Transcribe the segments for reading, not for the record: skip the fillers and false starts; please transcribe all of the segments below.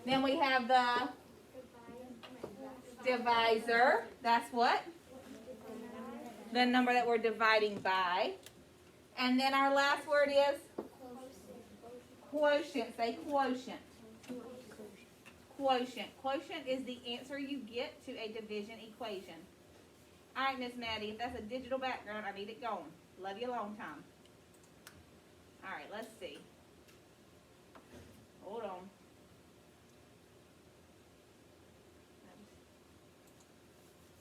Then we have the divisor. That's what? The number that we're dividing by. And then our last word is quotient. Say quotient. Quotient. Quotient is the answer you get to a division equation. All right, Miss Maddie, if that's a digital background, I need it going. Love you a long time. All right, let's see. Hold on.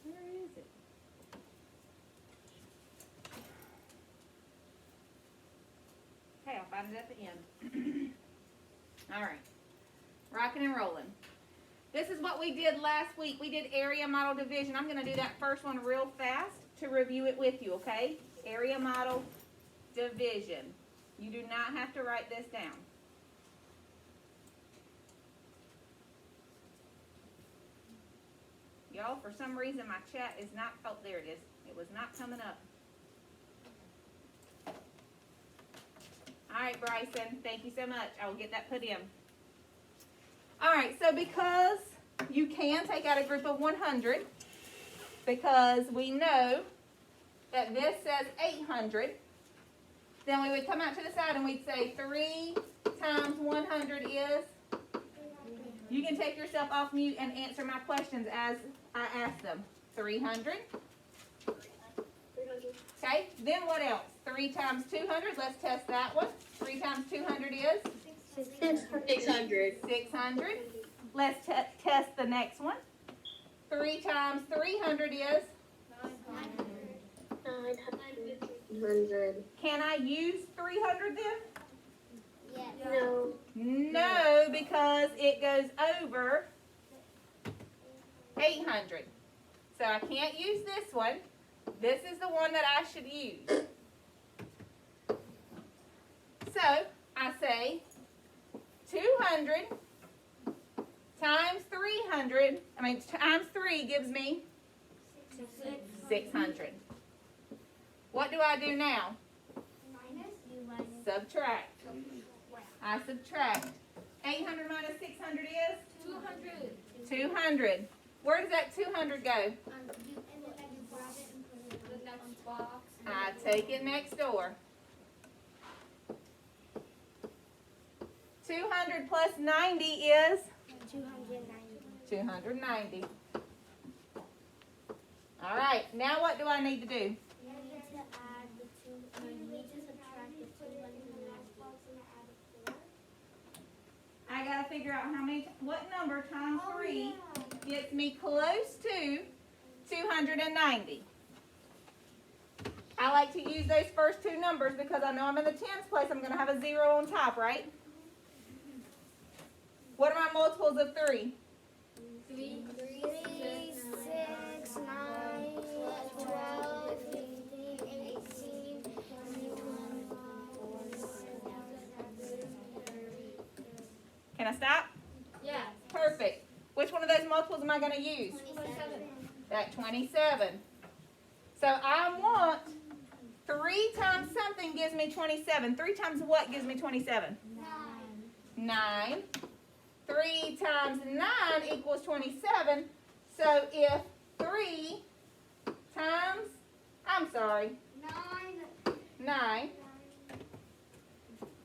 Where is it? Okay, I'll find it at the end. All right. Rocking and rolling. This is what we did last week. We did area model division. I'm going to do that first one real fast to review it with you, okay? Area model division. You do not have to write this down. Y'all, for some reason, my chat is not, oh, there it is. It was not coming up. All right, Bryson, thank you so much. I will get that put in. All right, so because you can take out a group of 100, because we know that this says 800, then we would come out to the side and we'd say 3 times 100 is, you can take yourself off mute and answer my questions as I ask them. 300. Okay, then what else? 3 times 200, let's test that one. 3 times 200 is? 600. 600. Let's test the next one. 3 times 300 is? 900. Can I use 300 then? Yes. No. No, because it goes over 800. So I can't use this one. This is the one that I should use. So I say 200 times 300, times 3 gives me 600. What do I do now? Subtract. I subtract. 800 minus 600 is? 200. 200. Where does that 200 go? The next box. I take it next door. 200 plus 90 is? 290. All right, now what do I need to do? I got to figure out what number times 3 gets me close to 290. I like to use those first two numbers because I know I'm in the tens place. I'm going to have a 0 on top, right? What are my multiples of 3? 3, 6, 9, 12, 15, 18, 21. Can I stop? yeah. Perfect. Which one of those multiples am I going to use? 27. That 27. So I want 3 times something gives me 27. 3 times what gives me 27? 9. 3 times 9 equals 27. So if 3 times, 9.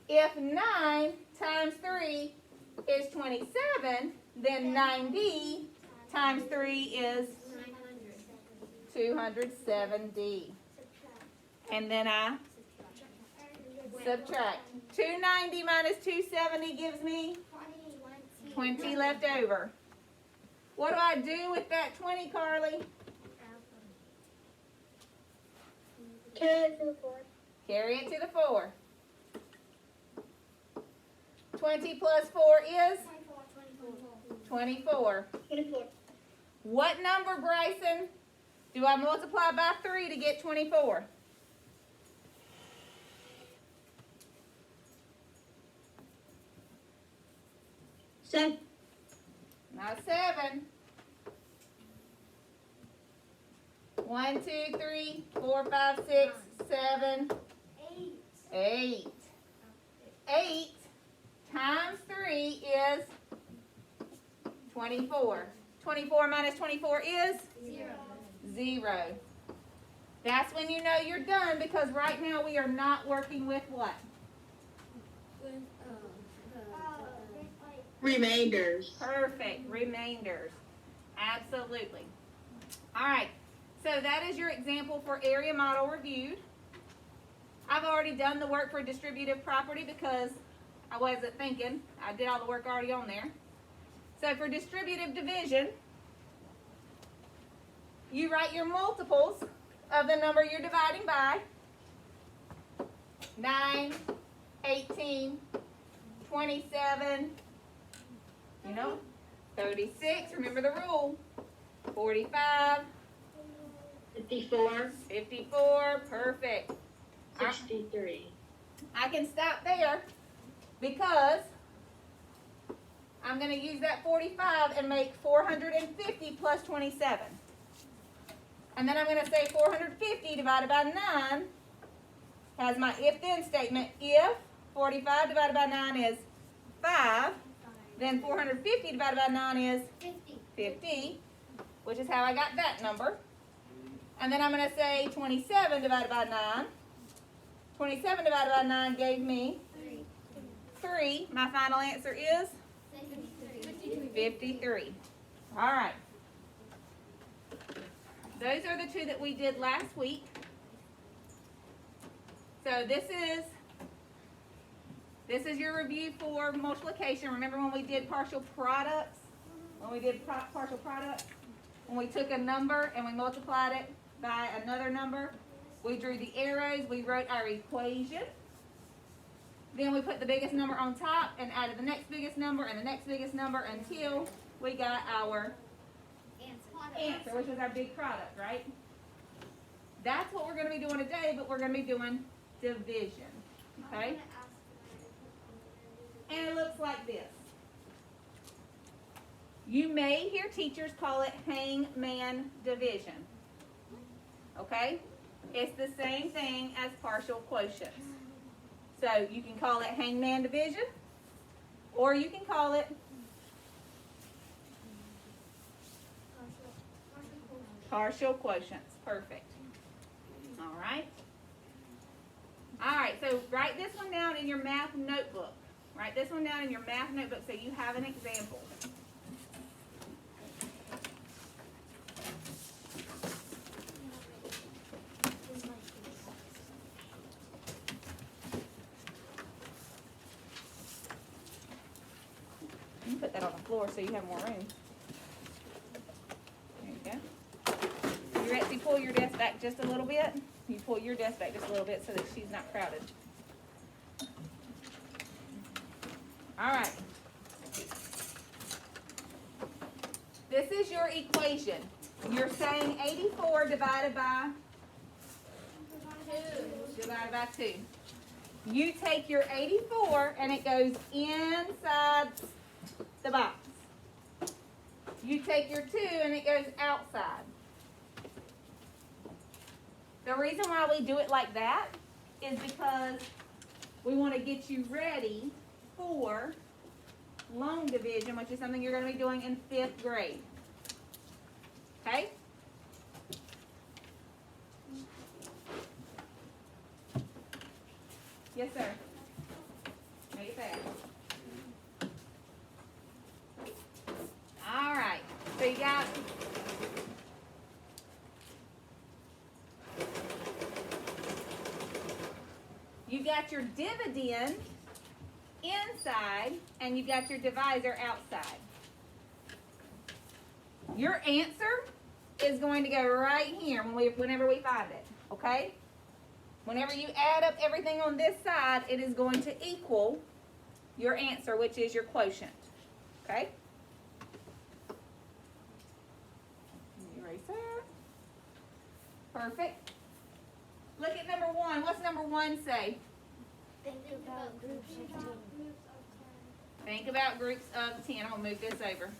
If 9 times 3 is 27, then 90 times 3 is 270. And then I subtract. 290 minus 270 gives me 20 left over. What do I do with that 20, Carly? Carry it to the 4. Carry it to the 4. 20 plus 4 is? 24. 24. What number, Bryson, do I multiply by 3 to get 24? 7. Not 7. 1, 2, 3, 4, 5, 6, 7, 8. 8 times 3 is 24. 24 minus 24 is? 0. That's when you know you're done, because right now we are not working with what? Remainders. Perfect. Remainders. Absolutely. All right. So that is your example for area model reviewed. I've already done the work for distributive property because I wasn't thinking. I did all the work already on there. So for distributive division, you write your multiples of the number you're dividing by. 9, 18, 27, 36, remember the rule. 45, 54. 54, perfect. 63. I can stop there because I'm going to use that 45 and make 450 plus 27. And then I'm going to say 450 divided by 9 has my if-then statement. If 45 divided by 9 is 5, then 450 divided by 9 is 50, which is how I got that number. And then I'm going to say 27 divided by 9. 27 divided by 9 gave me 3. My final answer is 53. All right. Those are the two that we did last week. So this is your review for multiplication. Remember when we did partial products? When we did partial products? When we took a number and we multiplied it by another number, we drew the arrows, we wrote our equation. Then we put the biggest number on top and added the next biggest number and the next biggest number until we got our answer, which is our big product, right? That's what we're going to be doing today, but we're going to be doing division, okay? And it looks like this. You may hear teachers call it hangman division, okay? It's the same thing as partial quotients. So you can call it hangman division, or you can call it partial quotients. Perfect. All right. All right, so write this one down in your math notebook. Write this one down in your math notebook so you have an example. You can put that on the floor so you have more room. There you go. You Rexy, pull your desk back just a little bit. You pull your desk back just a little bit so that she's not crowded. All right. This is your equation. You're saying 84 divided by 2. Divided by 2. You take your 84 and it goes inside the box. You take your 2 and it goes outside. The reason why we do it like that is because we want to get you ready for long division, which is something you're going to be doing in 5th grade. Okay? Yes, sir. Make it fast. All right. So you got your dividend inside and you got your divisor outside. Your answer is going to go right here whenever we find it, okay? Whenever you add up everything on this side, it is going to equal your answer, which is your quotient, okay? Eraser. Perfect. Look at number 1. What's number 1 say? Think about groups of 10. Think about groups of 10. I'm going to move this over.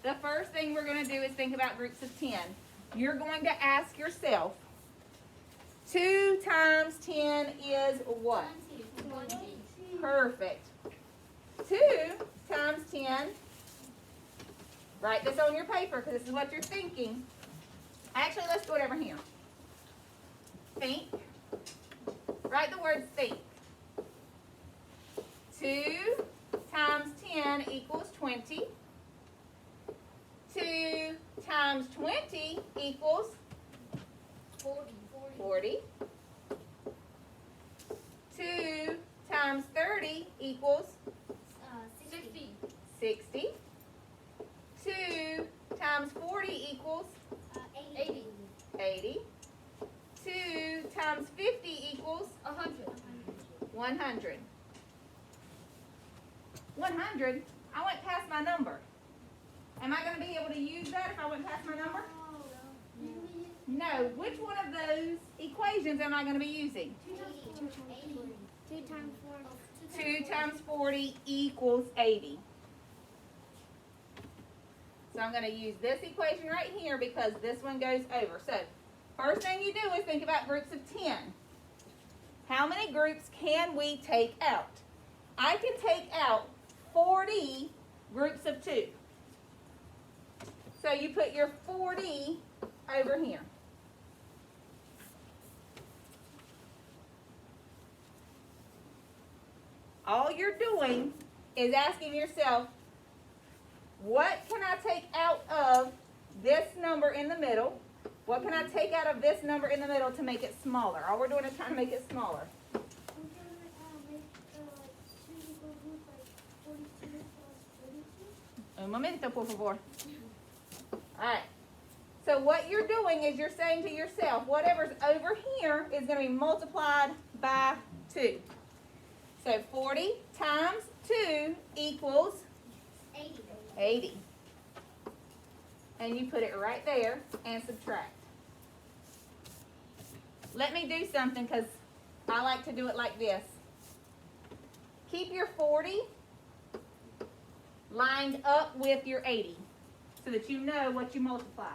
The first thing we're going to do is think about groups of 10. You're going to ask yourself, 2 times 10 is what? 20. Perfect. 2 times 10. Write this on your paper because this is what you're thinking. Actually, let's do it over here. Think. Write the word think. 2 times 10 equals 20. 2 times 20 equals 40. 2 times 30 equals 60. 60. 2 times 40 equals 80. 80. 2 times 50 equals 100. 100. 100? I went past my number. Am I going to be able to use that if I went past my number? No. Which one of those equations am I going to be using? 2 times 4. 2 times 40 equals 80. So I'm going to use this equation right here because this one goes over. So first thing you do is think about groups of 10. How many groups can we take out? I can take out 40 groups of 2. So you put your 40 over here. All you're doing is asking yourself, what can I take out of this number in the middle? What can I take out of this number in the middle to make it smaller? All we're doing is trying to make it smaller. Un momento, por favor. Alright. So what you're doing is you're saying to yourself, whatever's over here is going to be multiplied by 2. So 40 times 2 equals 80. And you put it right there and subtract. Let me do something because I like to do it like this. Keep your 40 lined up with your 80 so that you know what you multiplied.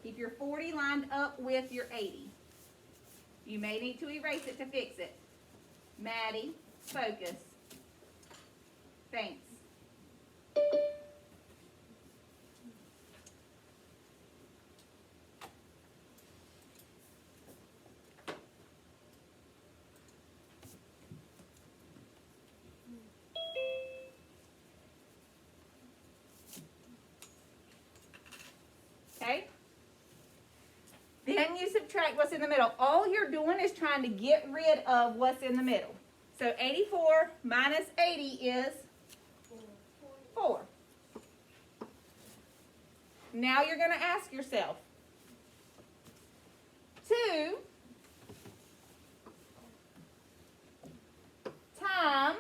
Keep your 40 lined up with your 80. You may need to erase it to fix it. Maddie, focus. Thanks. Okay? Then you subtract what's in the middle. All you're doing is trying to get rid of what's in the middle. So 84 minus 80 is 4. Now you're going to ask yourself, 2 times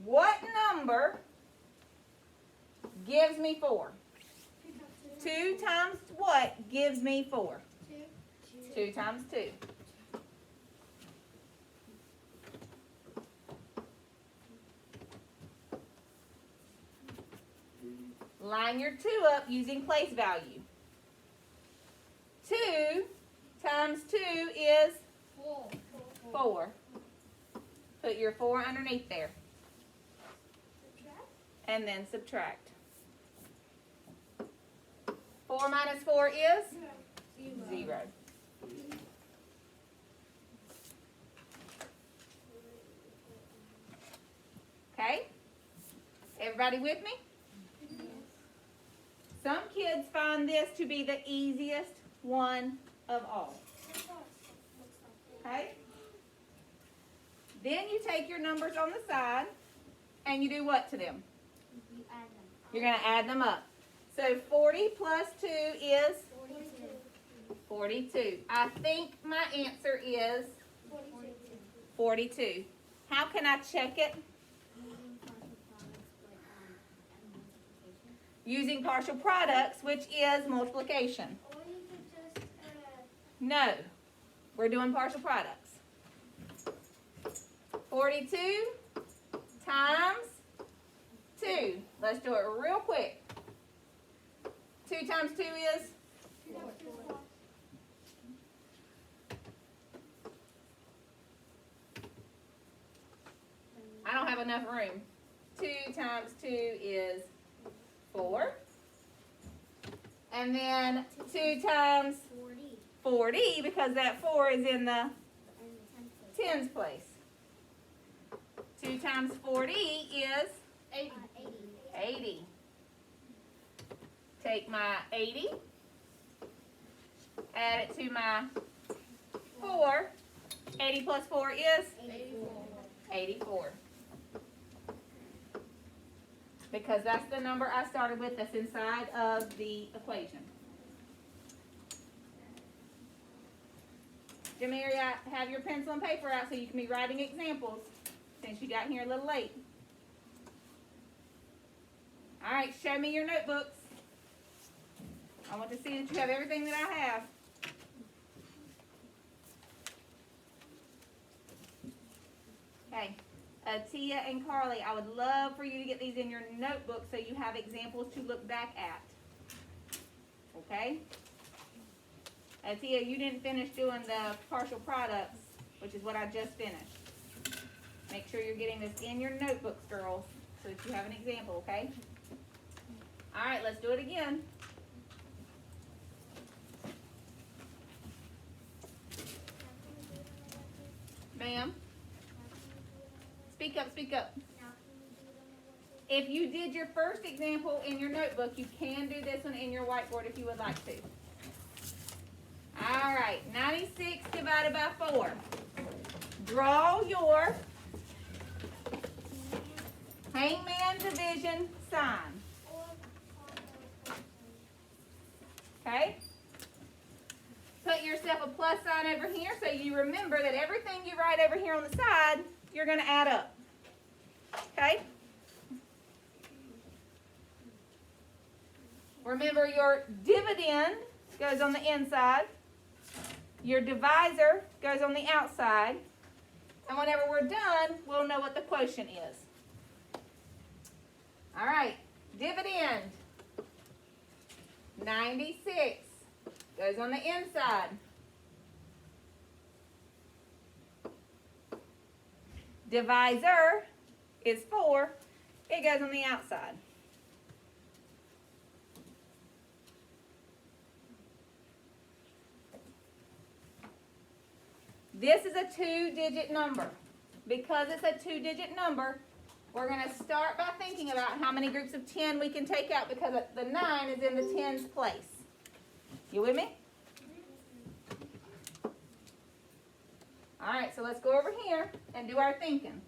what number gives me 4? 2 times what gives me 4? 2 times 2. Line your 2 up using place value. 2 times 2 is 4. Put your 4 underneath there. And then subtract. 4 minus 4 is 0. Okay? Everybody with me? Some kids find this to be the easiest one of all. Okay? Then you take your numbers on the side and you do what to them? You're going to add them up. So 40 plus 2 is 42. I think my answer is 42. How can I check it? Using partial products, which is multiplication. No, we're doing partial products. 42 times 2. Let's do it real quick. 2 times 2 is? 4. enough room. 2 times 2 is 4. And then 2 times 40. 40, because that 4 is in the And the 10th place. tens place. 2 times 40 is 80. 80. Take my 80, add it to my 4. 80 plus 4 is 84. Because that's the number I started with that's inside of the equation. Jamiria, have your pencil and paper out so you can be writing examples since you got here a little late. All right, show me your notebooks. I want to see that you have everything that I have. Okay, Tia and Carly, I would love for you to get these in your notebook so you have examples to look back at. Okay? Tia, you didn't finish doing the partial products, which is what I just finished. Make sure you're getting this in your notebooks, girls, so that you have an example, okay? All right, let's do it again. Ma'am? Speak up, speak up. If you did your first example in your notebook, you can do this one in your whiteboard if you would like to. All right, 96 divided by 4. Draw your hangman division sign. Okay? Put yourself a plus sign over here so you remember that everything you write over here on the side, you're going to add up. Okay? Remember, your dividend goes on the inside. Your divisor goes on the outside. And whenever we're done, we'll know what the quotient is. All right, dividend. 96 goes on the inside. Divisor is 4. It goes on the outside. This is a 2-digit number. Because it's a 2-digit number, we're going to start by thinking about how many groups of 10 we can take out because the 9 is in the tens place. You with me? All right, so let's go over here and do our thinking.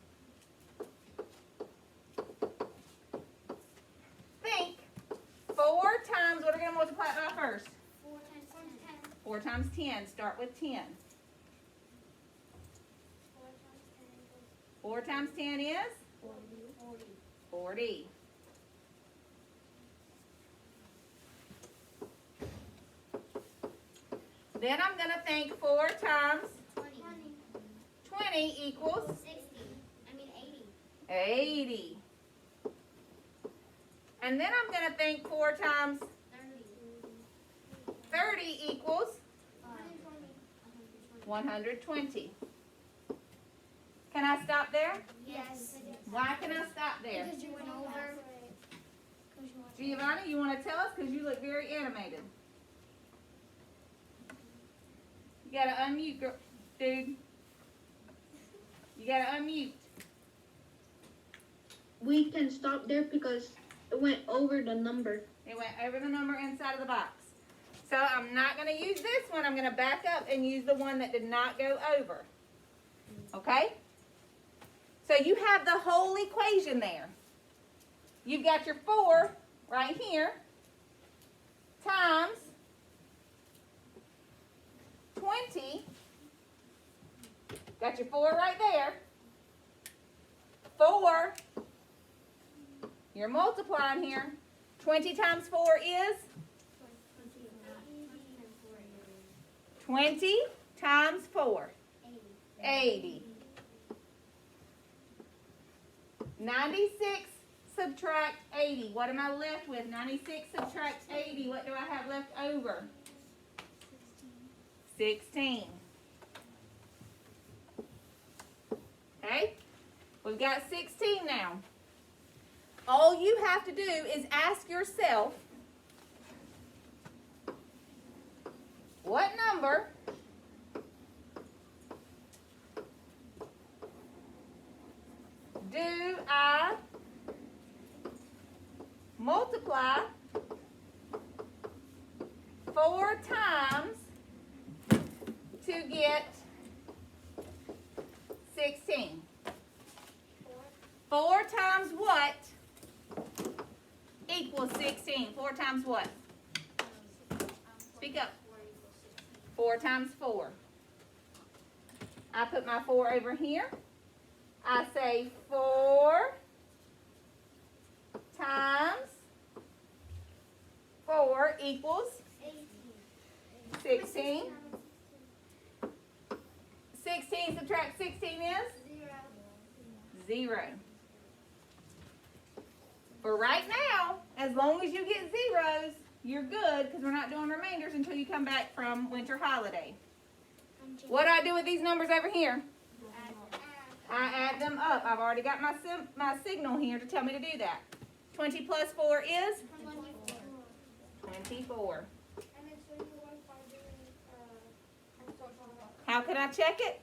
Think 4 times, what are we going to multiply it by first? 4 times 10. 4 times 10. Start with 10. 4 times 10 is? 40. 40. Then I'm going to think 4 times 20. 20 equals 60. 80. 80. And then I'm going to think 4 times 30 equals 120. Can I stop there? Yes. Why can I stop there? Because you went over. Giovanni, you want to tell us? Because you look very animated. You got to unmute, dude. You got to unmute. We can stop there because it went over the number. It went over the number inside of the box. So I'm not going to use this one. I'm going to back up and use the one that did not go over. Okay? So you have the whole equation there. You've got your 4 right here times 20. Got your 4 right there. 4. You're multiplying here. 20 times 4 is? 20 times 4. 80. 96 subtract 80. What am I left with? 96 subtract 80. What do I have left over? 16. Okay? We've We've got 16 now. All you have to do is ask yourself, what number do I multiply 4 times to get 16? 4 times what equals 16? 4 times what? Speak up. 4 times 4. I put my 4 over here. I say 4 times 4 equals 16. 16 subtract 16 is? 0. For right now, as long as you get zeros, you're good, because we're not doing remainders until you come back from winter holiday. What do I do with these numbers over here? I add them up. I've already got my signal here to tell me to do that. 20 plus 4 is? 24. How can I check it?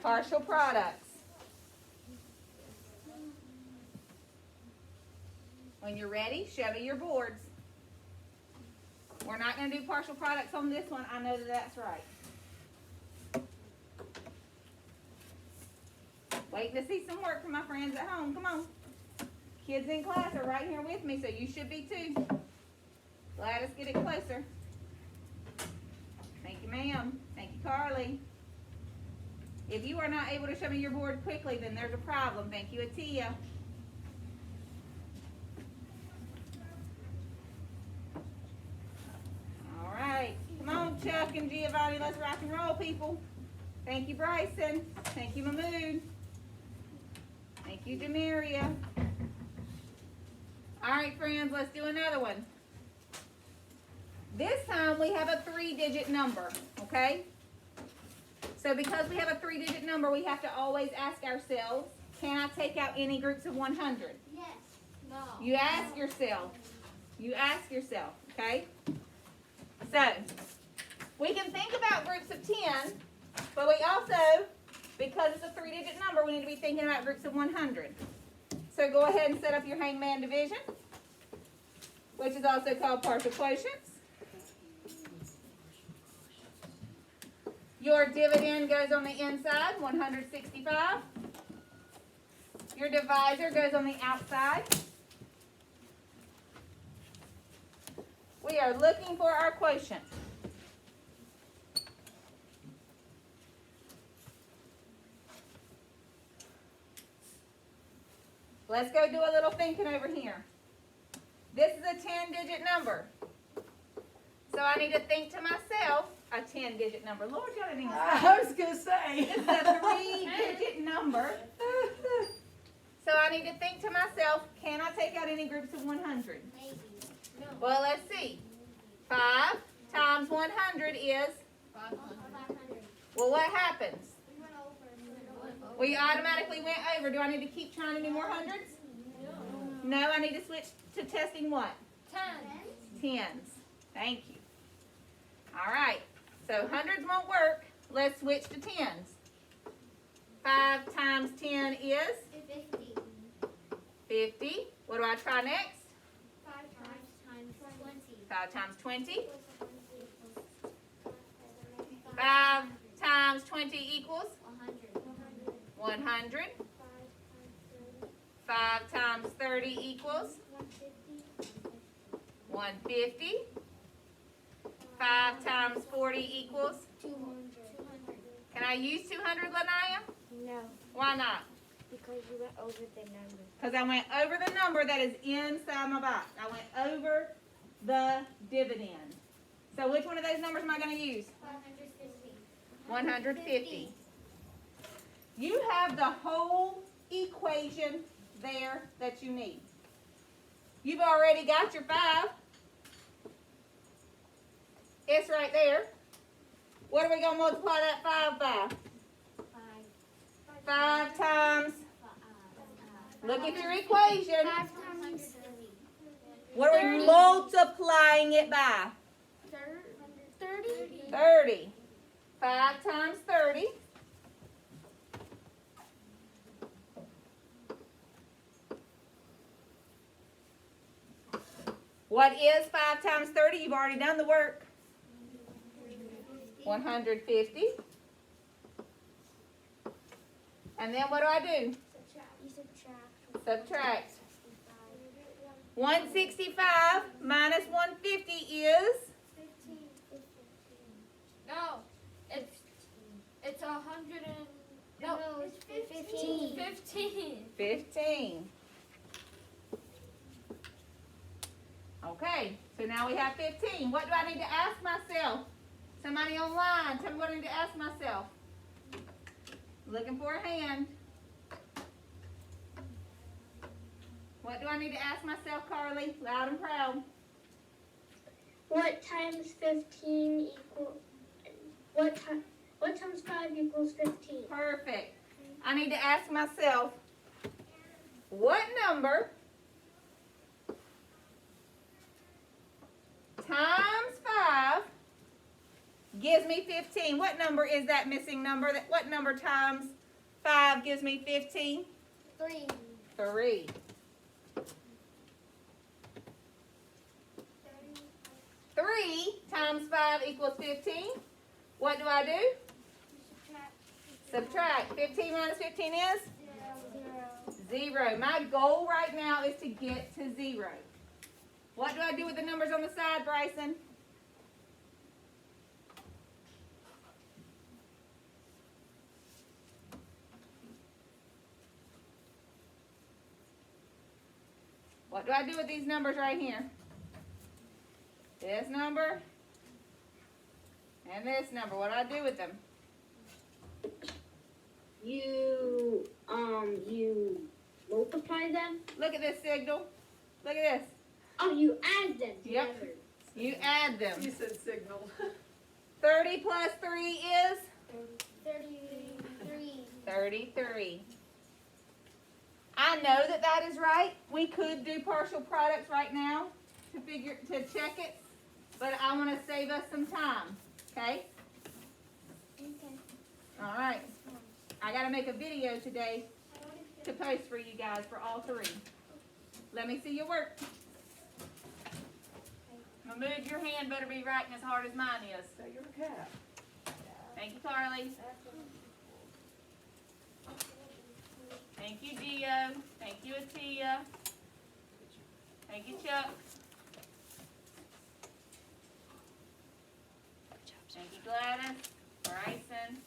Partial products. When you're ready, show me your boards. We're not going to do partial products on this one. I know that that's right. Waiting to see some work from my friends at home. Come on. Kids in class are right here with me, so you should be too. Gladys, get it closer. Thank you, ma'am. Thank you, Carly. If you are not able to show me your board quickly, then there's a problem. Thank you, Atia. All right. Come on, Chuck and Giovanni. Let's rock and roll, people. Thank you, Bryson. Thank you, Mahmood. Thank you, Demaria. All right, friends, let's do another one. This time we have a 3-digit number, okay? So because we have a 3-digit number, we have to always ask ourselves, can I take out any groups of 100? Yes. No. You ask yourself. You ask yourself, okay? So, we can think about groups of 10, but we also, because it's a 3-digit number, we need to be thinking about groups of 100. So go ahead and set up your hangman division, which is also called partial quotients. Your dividend goes on the inside, 165. Your divisor goes on the outside. We are looking for our quotient. Let's go do a little thinking over here. This is a 10-digit number. So I need to think to myself, a 10-digit number. Lord, y'all didn't even say. I was going to say. This is a 3-digit number. So I need to think to myself, can I take out any groups of 100? Maybe. No. Well, let's see. 5 times 100 is? 500. Well, what happens? We went over. We automatically went over. Do I need to keep trying to do more hundreds? No, I need to switch to testing what? Tens. Thank you. All right. So hundreds won't work. Let's switch to tens. 5 times 10 is? 50. 50. What do I try next? 5 times 20. 5 times 20. 5 times 20 equals? 100. 5 times 30 equals? 150. 5 times 40 equals? 200. Can I use 200, Lanaya? No, Why not? because you went over the number. Because I went over the number that is inside my box. I went over the dividend. So which one of those numbers am I going to use? 150. 150. You have the whole equation there that you need. You've already got your 5. It's right there. What are we going to multiply that 5 by? 5. 5 times, look at your equation. 5 times What are we multiplying it by? 30. 30. 5 times 30. What is 5 times 30? You've already done the work. 150. And then what do I do? You subtract. Subtract. 165 minus 150 is? No, it's 100 and no, it's 15. 15. Okay, so now we have 15. What do I need to ask myself? Somebody online, tell me what I need to ask myself. Looking for a hand. What do I need to ask myself, Carly? Loud and proud. What times 15 equal? What times 5 equals 15? Perfect. I need to ask myself, what number times 5 gives me 15? What number is that missing number? What number times 5 gives me 15? 3. 3. 3 times 5 equals 15. What do I do? Subtract. 15 minus 15 is? 0. My goal right now is to get to 0. What do I do with the numbers on the side, Bryson? What do I do with these numbers right here? This number and this number. What do I do with them? You multiply them. Look at this signal. Look at this. Oh, you add them Yep. together. You add them. You said signal. 30 plus 3 is? 33. 33. I know that that is right. We could do partial products right now to check it, but I want to save us some time. Okay? All right. I got to make a video today to post for you guys for all 3. Let me see your work. Move your hand, better be writing as hard as mine is. So you're a cat. Thank you, Carly. Thank you, Gio. Thank you, Atia. Thank you, Chuck. Thank you, Gladys. Bryson.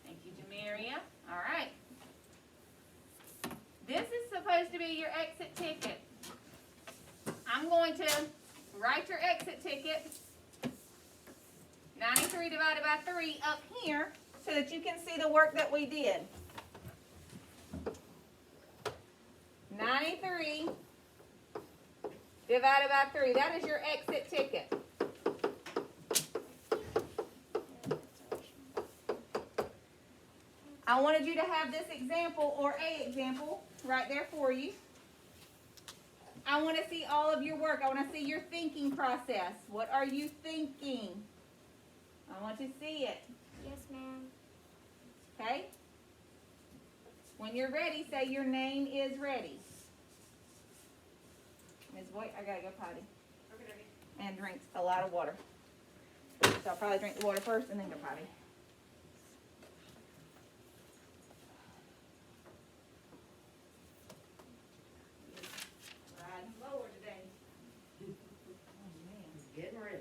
Thank you, Jamaria. All right. This is supposed to be your exit ticket. I'm going to write your exit ticket, 93 divided by 3, up here so that you can see the work that we did. 93 divided by 3. That is your exit ticket. I wanted you to have this example or a example right there for you. I want to see all of your work. I want to see your thinking process. What are you thinking? I want to see it. Yes, ma'am. Okay? When you're ready, say your name is ready. Ms. Boyd, I gotta go potty. And drink a lot of water. So I'll probably drink the water first and then go potty. Riding lower today. Oh man. Getting ready.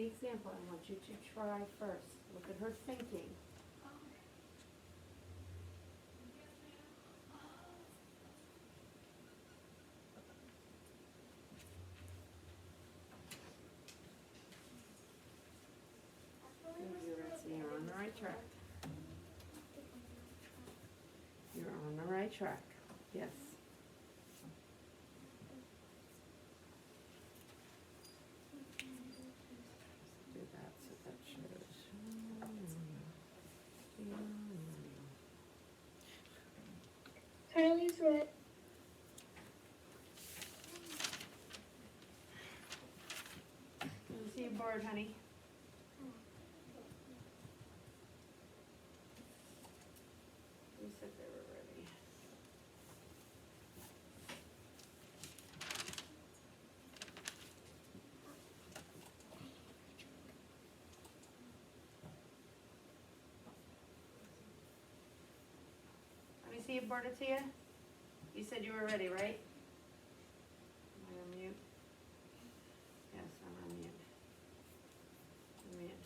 the example. I want you to try first. Look at her thinking. You're on the right track. You're on the right track. Yes. Do that so that shows. Carly's red. Let me see your board, honey. You said they were ready. Let me see your board, Tia. You said you were ready, right? Am I on mute? Yes, I'm on mute. I'm mute.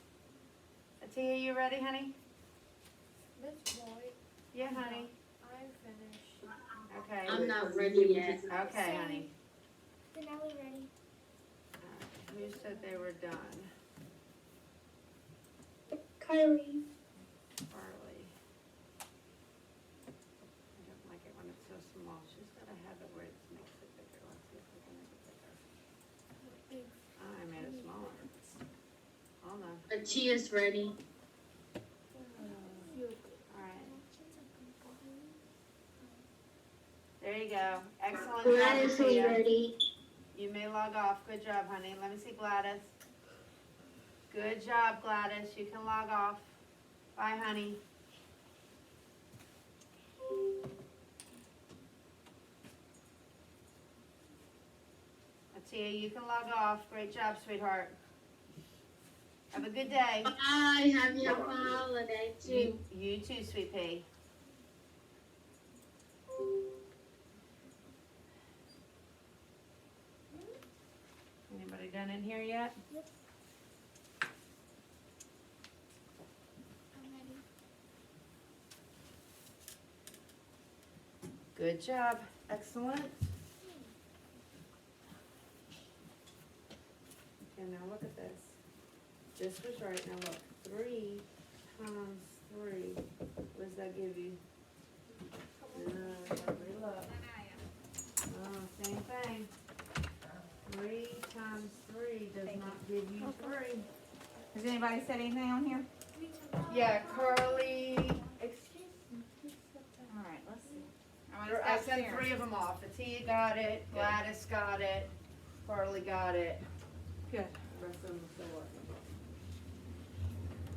Tia, you ready, honey? Miss Boyd, Yeah, honey. I'm finished. Okay. I'm not ready yet. Okay, honey. Then now we're ready. Who said they were done? Kylie. Farley. I don't like it when it's so small. She's gotta have it where it makes it bigger. Let's see if we can make it bigger. Oh, I made it smaller. Hold on. Tia's ready. Alright. There you go. Excellent Gladys job, is Tia. ready. You may log off. Good job, honey. Let me see Gladys. Good job, Gladys. You can log off. Bye, honey. Tia, you can log off. Great job, sweetheart. Have a good day. Bye. Have your holiday too. You too, sweet pea. Anybody done in here yet? I'm ready. Good job. Excellent. Okay, now look at this. This was right. Now look. 3 times 3. What does that give you? Everybody look. Oh, same thing. 3 times 3 does not give you 3. Has anybody said anything on here? Yeah, Carly. Excuse me. All right, let's see. I'm I gonna stop sent sharing. 3 of them off. Atia got it. Gladys got it. Carly got it. Good. The rest of them still working.